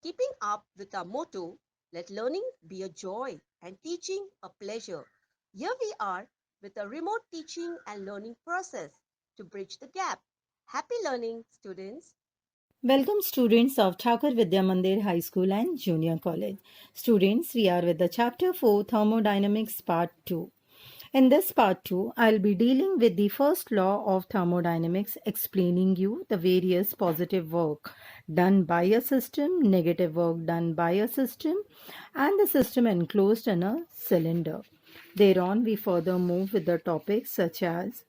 keeping up with our motto, let learning be a joy and teaching a pleasure. Here we are with a remote teaching and learning process to bridge the gap. Happy learning, students. Welcome students of Thakur Vidya Mandir High School and Junior College. Students, we are with the chapter 4 Thermodynamics part 2. In this part 2, I'll be dealing with the first law of thermodynamics, explaining you the various positive work done by a system, negative work done by a system, and the system enclosed in a cylinder. Thereon, we further move with the topics such as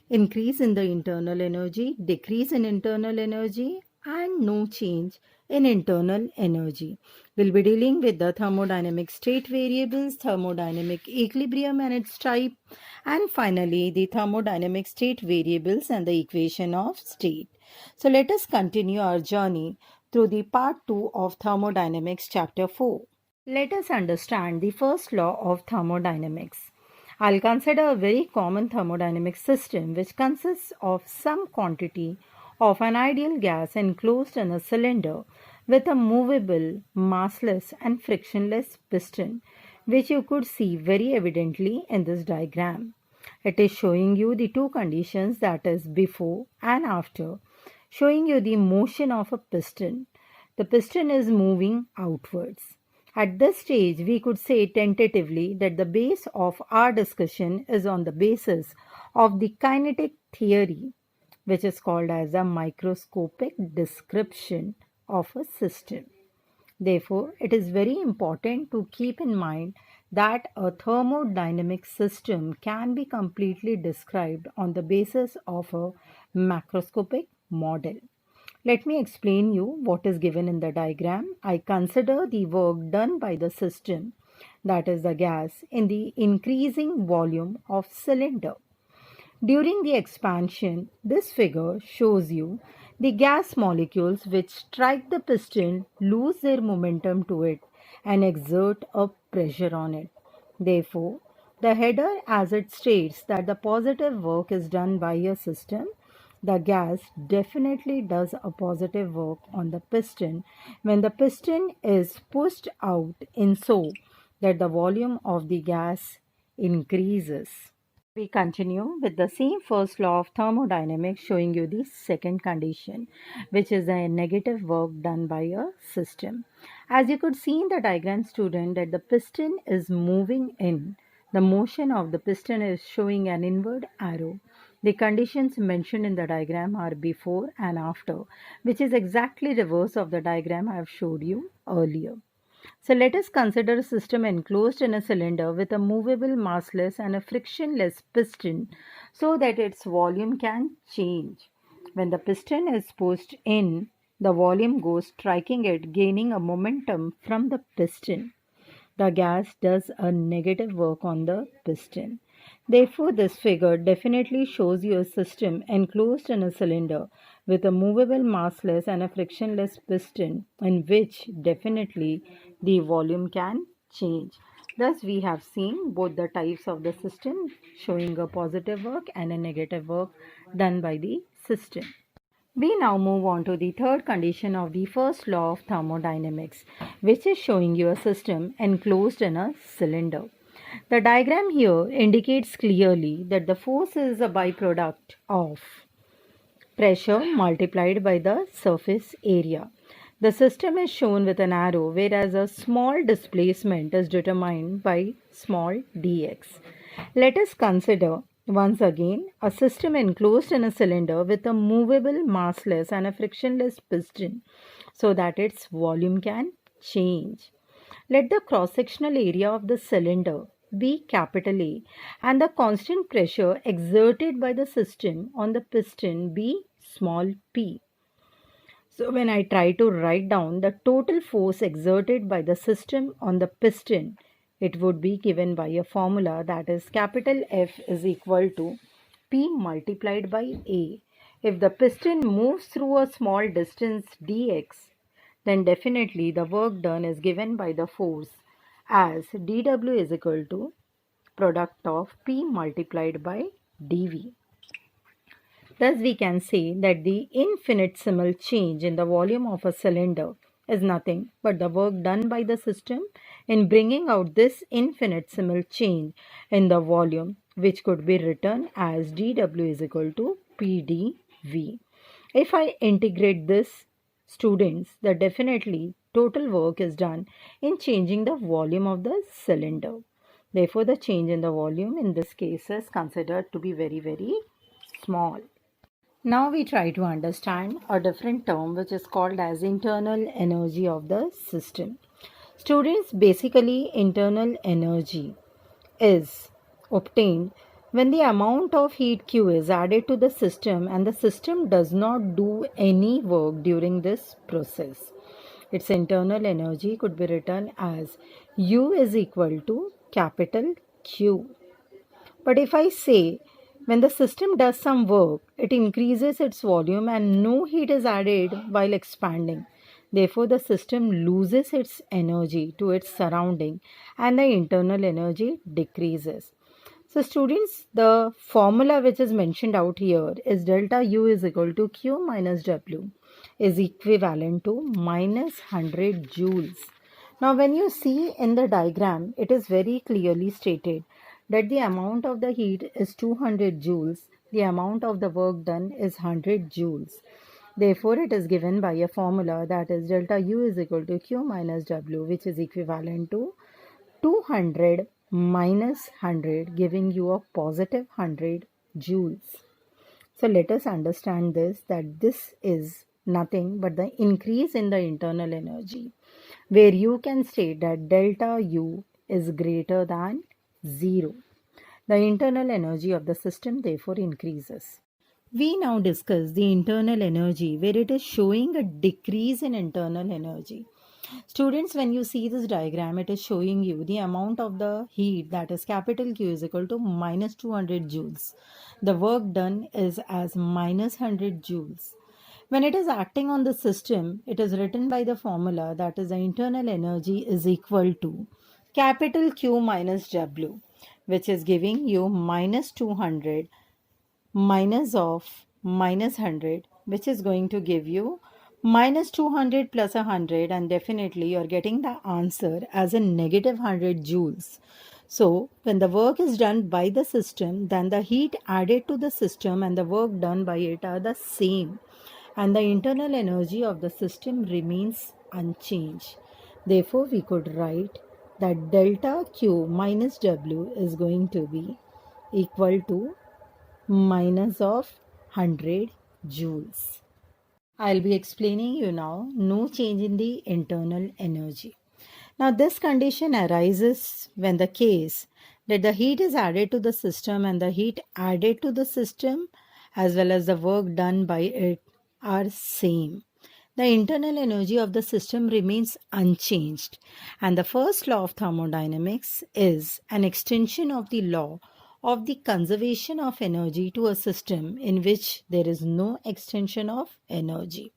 increase in the internal energy, decrease in internal energy, and no change in internal energy. We'll be dealing with the thermodynamic state variables, thermodynamic equilibrium and its type, and finally the thermodynamic state variables and the equation of state. So let us continue our journey through the part 2 of thermodynamics chapter 4. Let us understand the first law of thermodynamics. I'll consider a very common thermodynamic system which consists of some quantity of an ideal gas enclosed in a cylinder with a movable, massless and frictionless piston, which you could see very evidently in this diagram. It is showing you the two conditions, that is before and after, showing you the motion of a piston. The piston is moving outwards. At this stage, we could say tentatively that the base of our discussion is on the basis of the kinetic theory, which is called as a microscopic description of a system. Therefore, it is very important to keep in mind that a thermodynamic system can be completely described on the basis of a macroscopic model. Let me explain you what is given in the diagram. I consider the work done by the system, that is the gas, in the increasing volume of cylinder. During the expansion, this figure shows you the gas molecules which strike the piston lose their momentum to it and exert a pressure on it. Therefore, the header as it states that the positive work is done by a system, the gas definitely does a positive work on the piston when the piston is pushed out in so that the volume of the gas increases. We continue with the same first law of thermodynamics, showing you the second condition, which is a negative work done by a system. As you could see in the diagram, student, that the piston is moving in. The motion of the piston is showing an inward arrow. The conditions mentioned in the diagram are before and after, which is exactly reverse of the diagram I have showed you earlier. So let us consider a system enclosed in a cylinder with a movable, massless and a frictionless piston so that its volume can change. When the piston is pushed in, the volume goes striking it, gaining a momentum from the piston. The gas does a negative work on the piston. Therefore, this figure definitely shows you a system enclosed in a cylinder with a movable, massless, and a frictionless piston in which definitely the volume can change. Thus, we have seen both the types of the system showing a positive work and a negative work done by the system. We now move on to the third condition of the first law of thermodynamics, which is showing you a system enclosed in a cylinder. The diagram here indicates clearly that the force is a byproduct of pressure multiplied by the surface area. The system is shown with an arrow, whereas a small displacement is determined by small dx. Let us consider once again a system enclosed in a cylinder with a movable, massless, and a frictionless piston so that its volume can change. Let the cross sectional area of the cylinder be capital A and the constant pressure exerted by the system on the piston be small p. So when I try to write down the total force exerted by the system on the piston, it would be given by a formula, that is capital F is equal to P multiplied by A. If the piston moves through a small distance dx, then definitely the work done is given by the force as dW is equal to product of P multiplied by dV. Thus, we can say that the infinitesimal change in the volume of a cylinder is nothing but the work done by the system in bringing out this infinitesimal change in the volume, which could be written as dW is equal to PdV. If I integrate this, students, then definitely total work is done in changing the volume of the cylinder. Therefore, the change in the volume in this case is considered to be very, very small. Now we try to understand a different term which is called as internal energy of the system. Students, basically internal energy is obtained when the amount of heat Q is added to the system and the system does not do any work during this process. Its internal energy could be written as U is equal to capital Q. But if I say when the system does some work, it increases its volume and no heat is added while expanding. Therefore, the system loses its energy to its surrounding and the internal energy decreases. So, students, the formula which is mentioned out here is delta U is equal to Q minus W is equivalent to minus 100 joules. Now, when you see in the diagram, it is very clearly stated that the amount of the heat is 200 joules, the amount of the work done is 100 joules. Therefore, it is given by a formula that is delta U is equal to Q minus W, which is equivalent to 200 minus 100, giving you a positive 100 joules. So let us understand this, that this is nothing but the increase in the internal energy, where you can state that delta U is greater than 0. The internal energy of the system therefore increases. We now discuss the internal energy where it is showing a decrease in internal energy. Students, when you see this diagram, it is showing you the amount of the heat, that is capital Q is equal to minus 200 joules. The work done is as minus 100 joules. When it is acting on the system, it is written by the formula that is the internal energy is equal to capital Q minus W, which is giving you minus 200 minus of minus 100, which is going to give you minus 200 plus 100, and definitely you're getting the answer as a negative 100 joules. So when the work is done by the system, then the heat added to the system and the work done by it are the same, and the internal energy of the system remains unchanged. Therefore, we could write that delta Q minus W is going to be equal to minus of 100 joules. I'll be explaining you now no change in the internal energy. Now this condition arises when the case that the heat is added to the system and the heat added to the system as well as the work done by it are same. The internal energy of the system remains unchanged, and the first law of thermodynamics is an extension of the law of the conservation of energy to a system in which there is no extension of energy.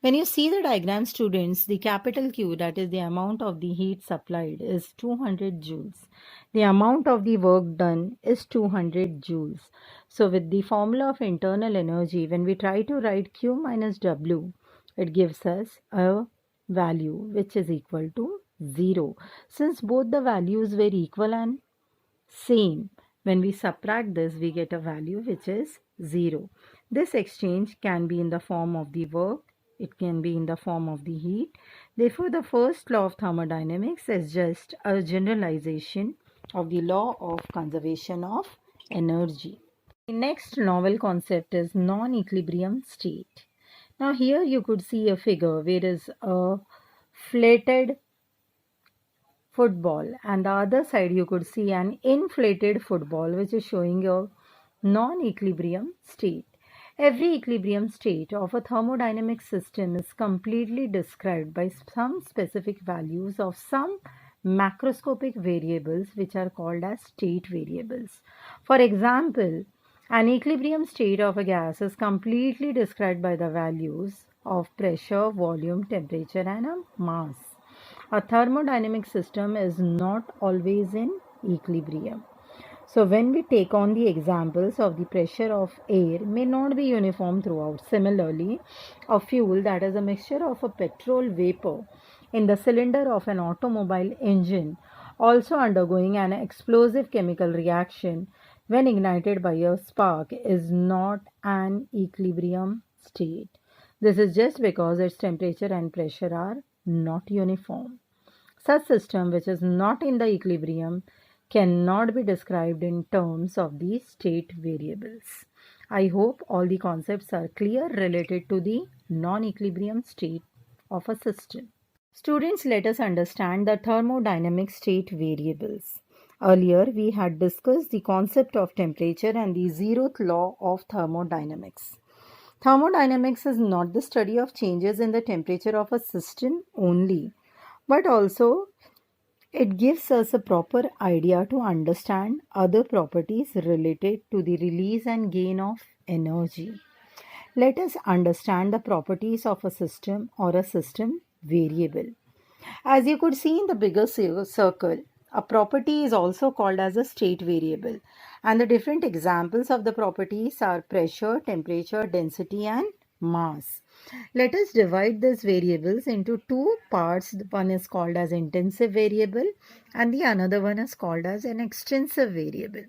When you see the diagram, students, the capital Q, that is the amount of the heat supplied, is 200 joules. The amount of the work done is 200 joules. So with the formula of internal energy, when we try to write Q minus W, it gives us a value which is equal to 0. Since both the values were equal and same, when we subtract this, we get a value which is 0. This exchange can be in the form of the work, it can be in the form of the heat. Therefore, the first law of thermodynamics is just a generalization of the law of conservation of energy. The next novel concept is non-equilibrium state. Now here you could see a figure where is a flatted football, and the other side you could see an inflated football, which is showing a non-equilibrium state. Every equilibrium state of a thermodynamic system is completely described by some specific values of some macroscopic variables which are called as state variables. For example, an equilibrium state of a gas is completely described by the values of pressure, volume, temperature, and a mass. A thermodynamic system is not always in equilibrium. So when we take on the examples of the pressure of air may not be uniform throughout. Similarly, a fuel that is a mixture of a petrol vapor in the cylinder of an automobile engine also undergoing an explosive chemical reaction when ignited by a spark is not an equilibrium state. This is just because its temperature and pressure are not uniform. Such system which is not in the equilibrium cannot be described in terms of the state variables. I hope all the concepts are clear related to the non-equilibrium state of a system. Students, let us understand the thermodynamic state variables. Earlier, we had discussed the concept of temperature and the zeroth law of thermodynamics. Thermodynamics is not the study of changes in the temperature of a system only, but also it gives us a proper idea to understand other properties related to the release and gain of energy. Let us understand the properties of a system or a system variable. As you could see in the bigger circle, a property is also called as a state variable, and the different examples of the properties are pressure, temperature, density, and mass. Let us divide these variables into two parts. One is called as intensive variable and the another one is called as an extensive variable.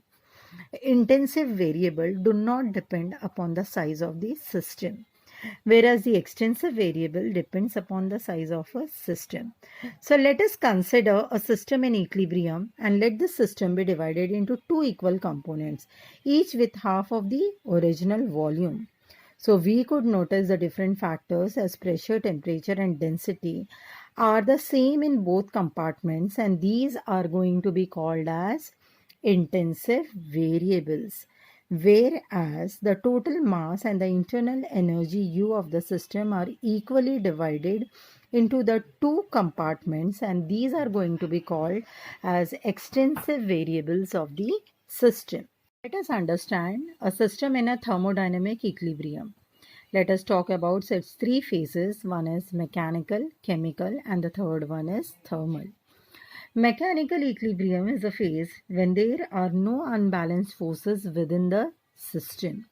Intensive variable do not depend upon the size of the system, whereas the extensive variable depends upon the size of a system. So let us consider a system in equilibrium and let the system be divided into two equal components, each with half of the original volume. So we could notice the different factors as pressure, temperature and density are the same in both compartments, and these are going to be called as intensive variables, whereas the total mass and the internal energy U of the system are equally divided into the two compartments, and these are going to be called as extensive variables of the system. Let us understand a system in a thermodynamic equilibrium. Let us talk about its three phases. One is mechanical, chemical, and the third one is thermal. Mechanical equilibrium is a phase when there are no unbalanced forces within the system.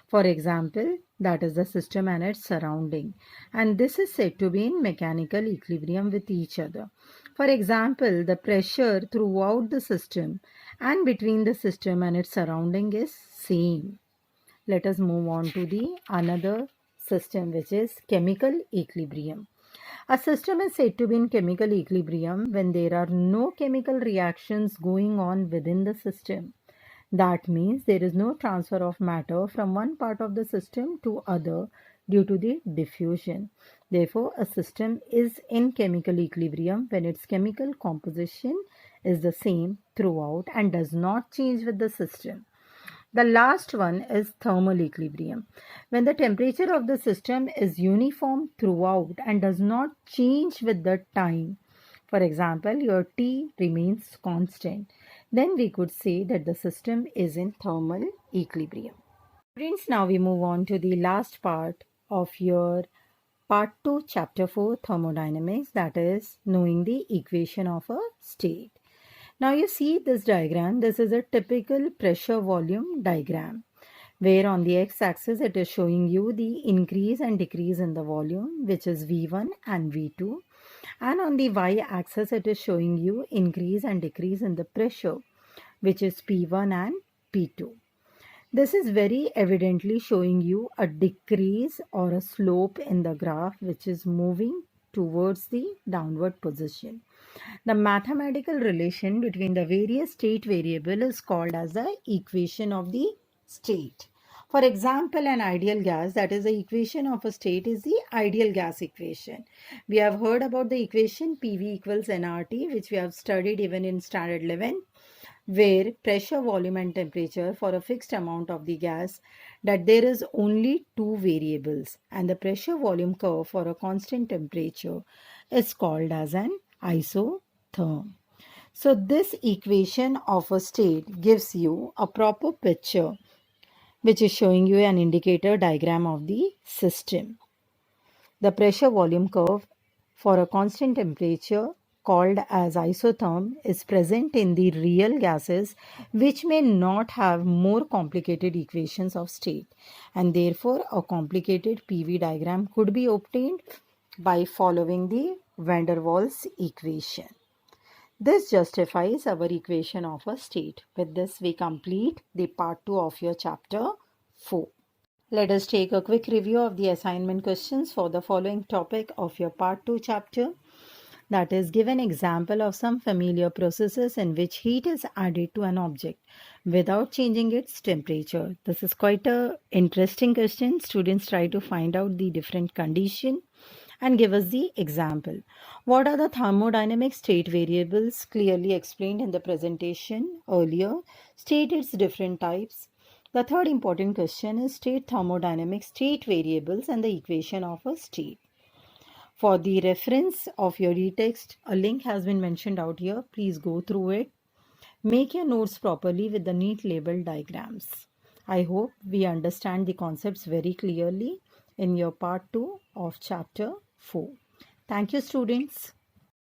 For example, that is the system and its surrounding, and this is said to be in mechanical equilibrium with each other. For example, the pressure throughout the system and between the system and its surrounding is same. Let us move on to the another system, which is chemical equilibrium. A system is said to be in chemical equilibrium when there are no chemical reactions going on within the system. That means there is no transfer of matter from one part of the system to other due to the diffusion. Therefore, a system is in chemical equilibrium when its chemical composition is the same throughout and does not change with the system. The last one is thermal equilibrium. When the temperature of the system is uniform throughout and does not change with the time, for example, your T remains constant, then we could say that the system is in thermal equilibrium. Friends, now we move on to the last part of your part 2, chapter 4, thermodynamics, that is knowing the equation of a state. Now you see this diagram, this is a typical pressure volume diagram, where on the x-axis it is showing you the increase and decrease in the volume, which is V1 and V2, and on the y-axis it is showing you increase and decrease in the pressure, which is P1 and P2. This is very evidently showing you a decrease or a slope in the graph which is moving towards the downward position. The mathematical relation between the various state variable is called as the equation of the state. For example, an ideal gas, that is the equation of a state, is the ideal gas equation. We have heard about the equation PV equals nRT, which we have studied even in standard 11, where pressure, volume and temperature for a fixed amount of the gas, that there is only two variables, and the pressure volume curve for a constant temperature is called as an isotherm. So this equation of a state gives you a proper picture which is showing you an indicator diagram of the system. The pressure volume curve for a constant temperature called as isotherm is present in the real gases which may not have more complicated equations of state, and therefore a complicated PV diagram could be obtained by following the van der Waals equation. This justifies our equation of a state. With this, we complete the part 2 of your chapter 4. Let us take a quick review of the assignment questions for the following topic of your part 2 chapter. That is, give an example of some familiar processes in which heat is added to an object without changing its temperature. This is quite a interesting question. Students try to find out the different condition and give us the example. What are the thermodynamic state variables clearly explained in the presentation earlier? State its different types. The third important question is state thermodynamic state variables and the equation of a state. For the reference of your e-text, a link has been mentioned out here. Please go through it. Make your notes properly with the neat label diagrams. I hope we understand the concepts very clearly in your part 2 of chapter 4. Thank you, students.